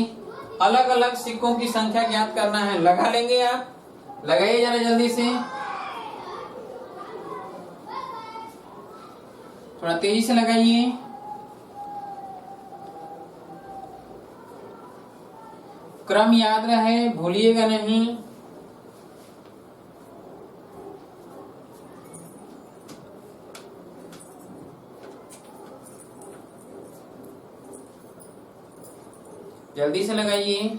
अलग अलग सिक्कों की संख्या ज्ञात करना है, लगा लेंगे आप? लगाइए जरा जल्दी से, थोड़ा तेजी से लगाइए। क्रम याद रहे, भूलिएगा नहीं। जल्दी से लगाइए।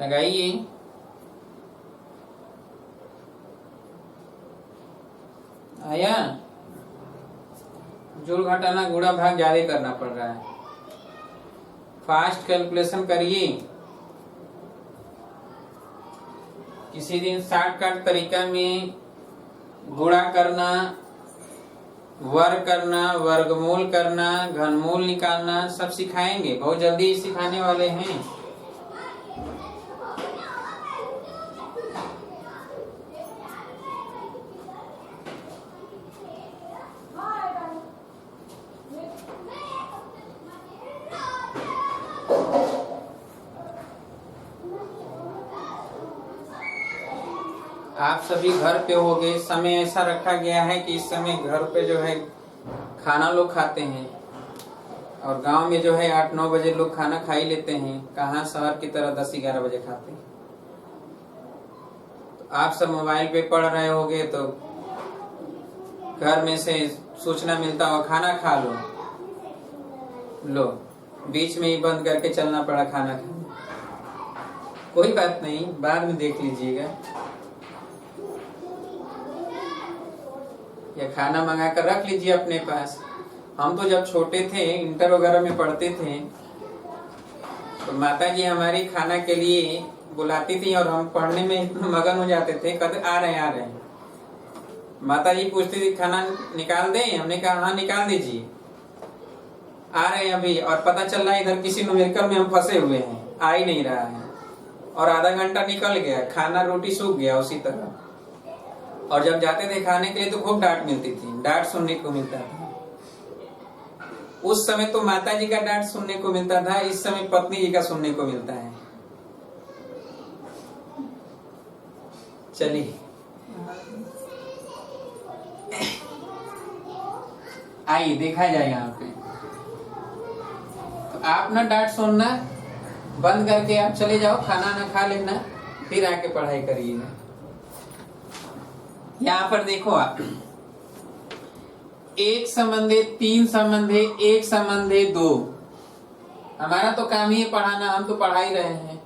लगाइए। आया? जोड़ घटाना गुणा भाग ज्यादा करना पड़ रहा है। फास्ट कैलकुलेशन करिए। किसी दिन शॉर्टकट तरीका में गुणा करना, वर्ग करना, वर्गमूल करना, घनमूल निकालना सब सिखाएंगे, बहुत जल्दी सिखाने वाले हैं। आप सभी घर पे होगे, समय ऐसा रखा गया है कि इस समय घर पे जो है खाना लोग खाते हैं और गांव में जो है 8-9 बजे लोग खाना खा ही लेते हैं। कहाँ शहर की तरह 10-11 बजे खाते हैं। तो आप सब मोबाइल पे पढ़ रहे होगे तो घर में से सूचना मिलता हो खाना खा लो, बीच में ही बंद करके चलना पड़ा खाना खाने। कोई बात नहीं, बाद में देख लीजिएगा, या खाना मंगा कर रख लीजिए अपने पास। हम तो जब छोटे थे, इंटर वगैरह में पढ़ते थे, तो माता जी हमारी खाना के लिए बुलाती थी और हम पढ़ने में इतना मगन हो जाते थे, कहते आ रहे हैं। माता जी पूछती थी खाना निकाल दें, हमने कहा हाँ निकाल दीजिए। आ रहे हैं अभी, और पता चल रहा है इधर किसी न्यूमेरिकल में हम फंसे हुए हैं, आ ही नहीं रहा है, और आधा घंटा निकल गया, खाना रोटी सूख गया उसी तरह। और जब जाते थे खाने के लिए तो खूब डांट मिलती थी, डांट सुनने को मिलता था। उस समय तो माता जी का डांट सुनने को मिलता था, इस समय पत्नी जी का सुनने को मिलता है। चलिए आइए देखा जाए यहाँ पे। तो आप ना डांट सुनना बंद करके आप चले जाओ, खाना ना खा लेना, फिर आके पढ़ाई करिएगा। यहाँ पर देखो आप, एक संबंधे, तीन संबंधे, एक संबंधे दो। हमारा तो काम ही है पढ़ाना, हम तो पढ़ा ही रहे हैं।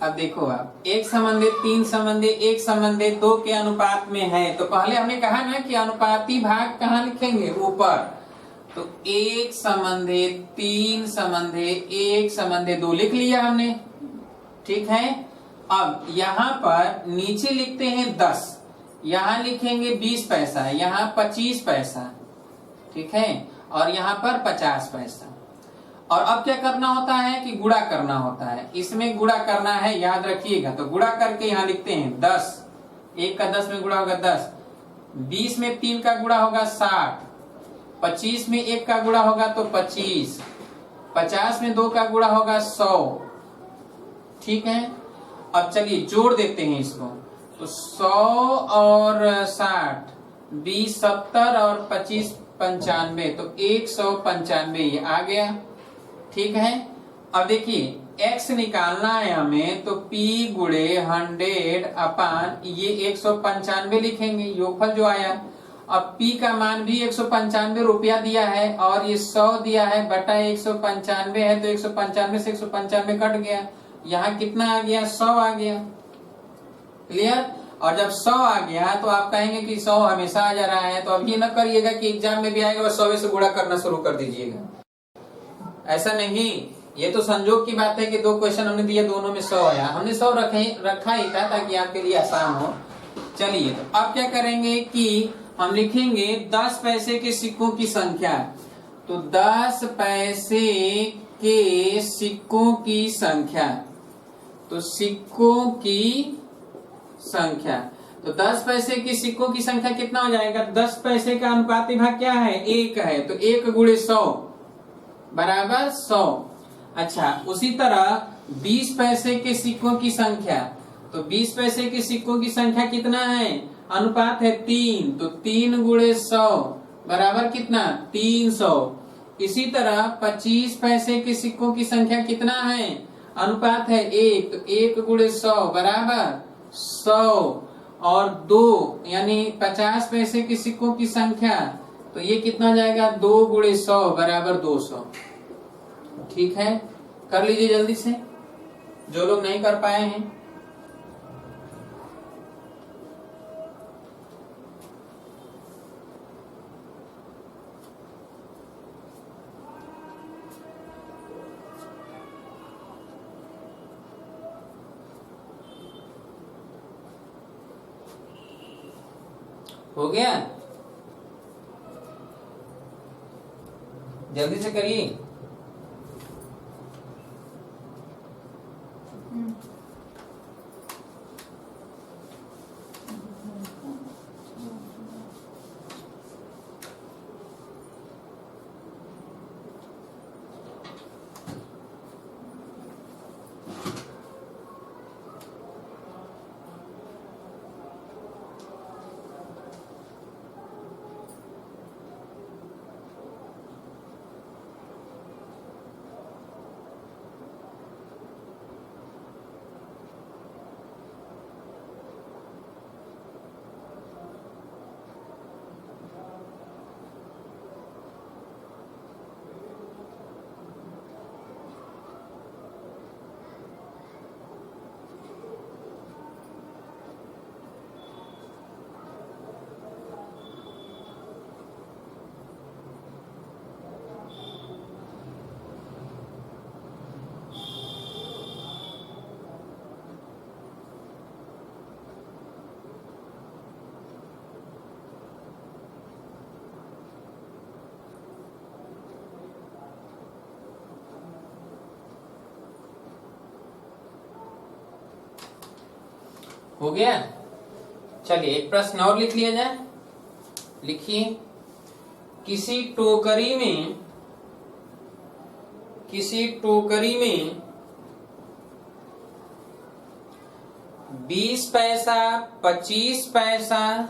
अब देखो आप, एक संबंधे, तीन संबंधे, एक संबंधे दो के अनुपात में है। तो पहले हमने कहा ना कि अनुपाती भाग कहाँ लिखेंगे, ऊपर। तो एक संबंधे, तीन संबंधे, एक संबंधे दो लिख लिया हमने, ठीक है। अब यहाँ पर नीचे लिखते हैं 10, यहाँ लिखेंगे 20 पैसा, यहाँ 25 पैसा, ठीक है, और यहाँ पर 50 पैसा। और अब क्या करना होता है कि गुणा करना होता है, इसमें गुणा करना है, याद रखिएगा। तो गुणा करके यहाँ लिखते हैं 10, एक का 10 में गुणा होगा 10, 20 में 3 का गुणा होगा 60, 25 में 1 का गुणा होगा तो 25, 50 में 2 का गुणा होगा 100, ठीक है। अब चलिए जोड़ देते हैं इसको। तो 100 और 60, 20 70 और 25 95, तो 195 ये आ गया, ठीक है। अब देखिए x निकालना है हमें, तो p गुणे 100 अपान ये 195 लिखेंगे, योगफल जो आया। अब p का मान भी 195 रुपया दिया है, और ये 100 दिया है, बटा 195 है, तो 195 से 195 कट गया, यहाँ कितना आ गया, 100 आ गया। क्लियर। और जब 100 आ गया तो आप कहेंगे कि 100 हमेशा आ जा रहा है, तो अब ये न करिएगा कि एग्जाम में भी आएगा बस 100 से गुणा करना शुरू कर दीजिएगा, ऐसा नहीं। ये तो संजोग की बात है कि दो क्वेश्चन हमने दिए, दोनों में 100 आया, हमने 100 रखा ही था ताकि आपके लिए आसान हो। चलिए तो अब क्या करेंगे कि हम लिखेंगे 10 पैसे के सिक्कों की संख्या। तो 10 पैसे के सिक्कों की संख्या, तो सिक्कों की संख्या, तो 10 पैसे के सिक्कों की संख्या कितना हो जाएगा, 10 पैसे का अनुपाती भाग क्या है, 1 है, तो 1 गुणे 100 बराबर 100। अच्छा, उसी तरह 20 पैसे के सिक्कों की संख्या, तो 20 पैसे के सिक्कों की संख्या कितना है, अनुपात है 3, तो 3 गुणे 100 बराबर कितना, 300। इसी तरह 25 पैसे के सिक्कों की संख्या कितना है, अनुपात है 1, तो 1 गुणे 100 बराबर 100। और 2 यानी 50 पैसे के सिक्कों की संख्या, तो ये कितना जाएगा, 2 गुणे 100 बराबर 200। ठीक है, कर लीजिए जल्दी से जो लोग नहीं कर पाए हैं। हो गया, जल्दी से करिए। हो गया। चलिए एक प्रश्न और लिख लिया जाए। लिखिए, किसी टोकरी में 20 पैसा, 25 पैसा,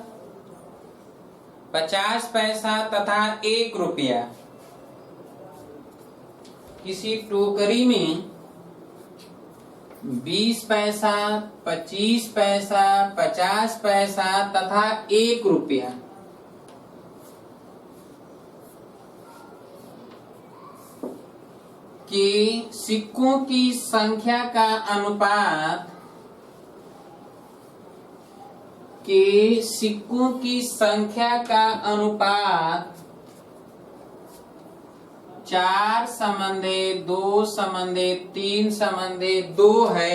50 पैसा तथा 1 रुपया। किसी टोकरी में 20 पैसा, 25 पैसा, 50 पैसा तथा 1 रुपया के सिक्कों की संख्या का अनुपात 4:2:3:2 है।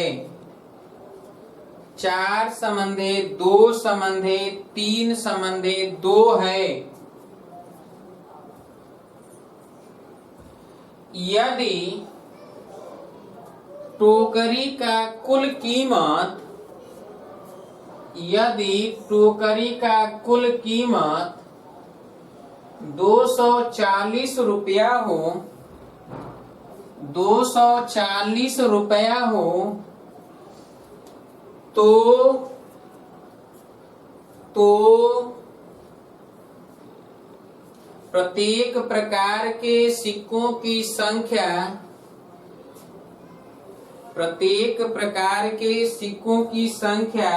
4:2:3:2 है। यदि टोकरी का कुल कीमत 240 रुपया हो, 240 रुपया हो, तो प्रत्येक प्रकार के सिक्कों की संख्या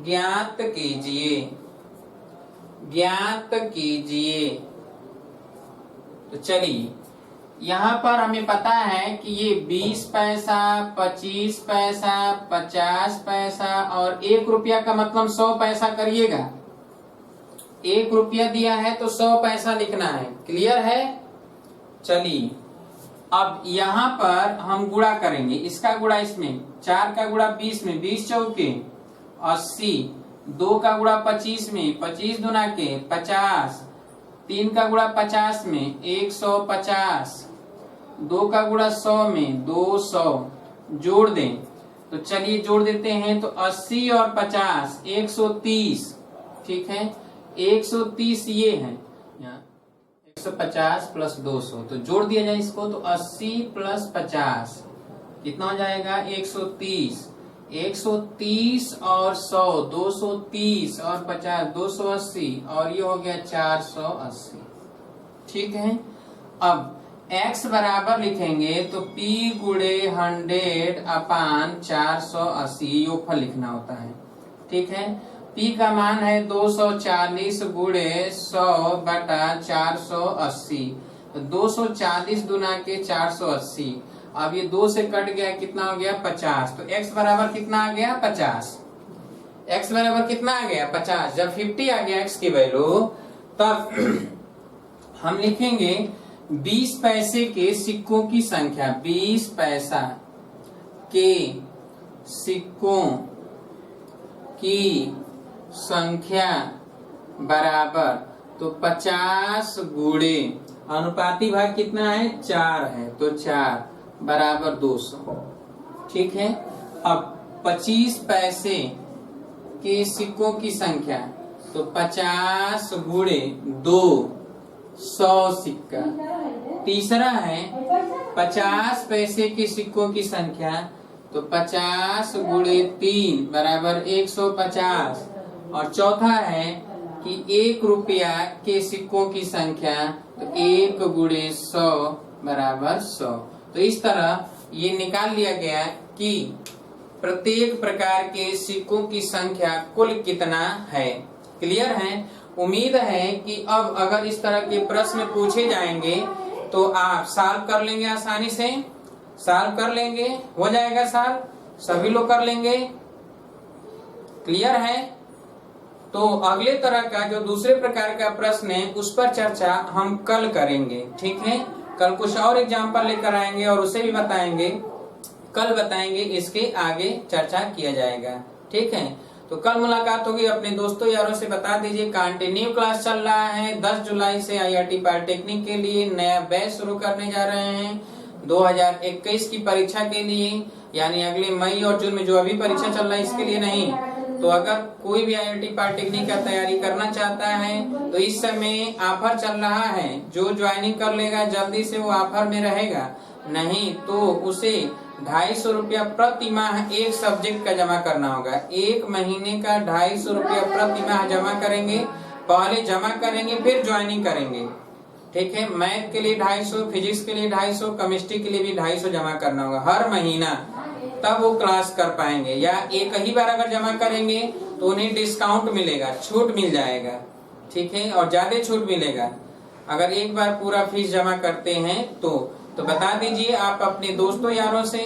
ज्ञात कीजिए। तो चलिए, यहाँ पर हमें पता है कि ये 20 पैसा, 25 पैसा, 50 पैसा और 1 रुपया का मतलब 100 पैसा करिएगा। 1 रुपया दिया है तो 100 पैसा लिखना है। क्लियर है? चलिए, अब यहाँ पर हम गुणा करेंगे। इसका गुणा इसमें, 4 का गुणा 20 में, 20 चौके 80, 2 का गुणा 25 में, 25 दूना के 50, 3 का गुणा 50 में 150, 2 का गुणा 100 में 200। जोड़ दें तो चलिए जोड़ देते हैं। तो 80 और 50 130। ठीक है, 130 ये है, 150 प्लस 200। तो जोड़ दिया जाए इसको, तो 80 प्लस 50 कितना हो जाएगा? 130। 130 और 100 230 और 50 280 और ये हो गया 480। ठीक है, अब x बराबर लिखेंगे तो p गुणे 100/480 योगफल लिखना होता है। ठीक है, p का मान है 240 गुणे 100/480। 240 दुना के 480। अब ये 2 से कट गया, कितना हो गया? 50। तो x बराबर कितना आ गया? 50। x बराबर कितना आ गया? 50। जब 50 आ गया x की वैल्यू, तब हम लिखेंगे 20 पैसे के सिक्कों की संख्या। 20 पैसा के सिक्कों की संख्या बराबर, तो 50 गुणे अनुपाती भाग कितना है? 4 है, तो 4 बराबर 200। ठीक है, अब 25 पैसे के सिक्कों की संख्या, तो 50 गुणे 2 100 सिक्का। तीसरा है 50 पैसे के सिक्कों की संख्या, तो 50 गुणे 3 बराबर 150। और चौथा है कि 1 रुपया के सिक्कों की संख्या, तो 1 गुणे 100 बराबर 100। तो इस तरह ये निकाल लिया गया कि प्रत्येक प्रकार के सिक्कों की संख्या कुल कितना है। क्लियर है? उम्मीद है कि अब अगर इस तरह के प्रश्न पूछे जाएंगे तो आप सॉल्व कर लेंगे, आसानी से सॉल्व कर लेंगे। हो जाएगा सॉल्व, सभी लोग कर लेंगे। क्लियर है? तो अगले तरह का जो दूसरे प्रकार का प्रश्न है उस पर चर्चा हम कल करेंगे। ठीक है, कल कुछ और एग्जाम्पल लेकर आएंगे और उसे भी बताएंगे। कल बताएंगे, इसके आगे चर्चा किया जाएगा। ठीक है, तो कल मुलाकात होगी। अपने दोस्तों यारों से बता दीजिए, कंटिन्यू क्लास चल रहा है। 10 जुलाई से IIT पॉलिटेक्निक के लिए नया बैच शुरू करने जा रहे हैं 2021 की परीक्षा के लिए। यानी अगले मई और जून में जो अभी परीक्षा चल रहा है इसके लिए नहीं। तो अगर कोई भी IIT पॉलिटेक्निक का तैयारी करना चाहता है तो इस समय ऑफर चल रहा है, जो ज्वाइनिंग कर लेगा जल्दी से वो ऑफर में रहेगा, नहीं तो उसे 250 रुपया प्रति माह एक सब्जेक्ट का जमा करना होगा। 1 महीने का 250 रुपया प्रति माह जमा करेंगे, पहले जमा करेंगे फिर ज्वाइनिंग करेंगे, ठीक है। मैथ के लिए 250, फिजिक्स के लिए 250, केमिस्ट्री के लिए भी 250 जमा करना होगा हर महीना, तब वो क्लास कर पाएंगे। या एक ही बार अगर जमा करेंगे तो उन्हें डिस्काउंट मिलेगा, छूट मिल जाएगा, ठीक है, और ज्यादा छूट मिलेगा अगर एक बार पूरा फीस जमा करते हैं तो बता दीजिए आप अपने दोस्तों यारों से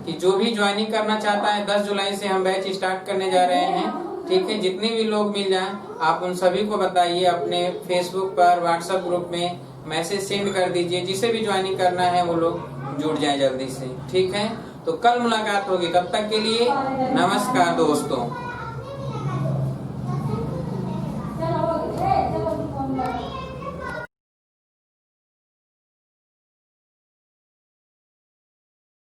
कि जो भी ज्वाइनिंग करना चाहता है 10 जुलाई से हम बैच स्टार्ट करने जा रहे हैं, ठीक है। जितने भी लोग मिल जाएं आप उन सभी को बताइए, अपने फेसबुक पर व्हाट्सएप ग्रुप में मैसेज सेंड कर दीजिए, जिसे भी ज्वाइनिंग करना है वो लोग जुड़ जाए जल्दी से, ठीक है। तो कल मुलाकात होगी, तब तक के लिए नमस्कार दोस्तों।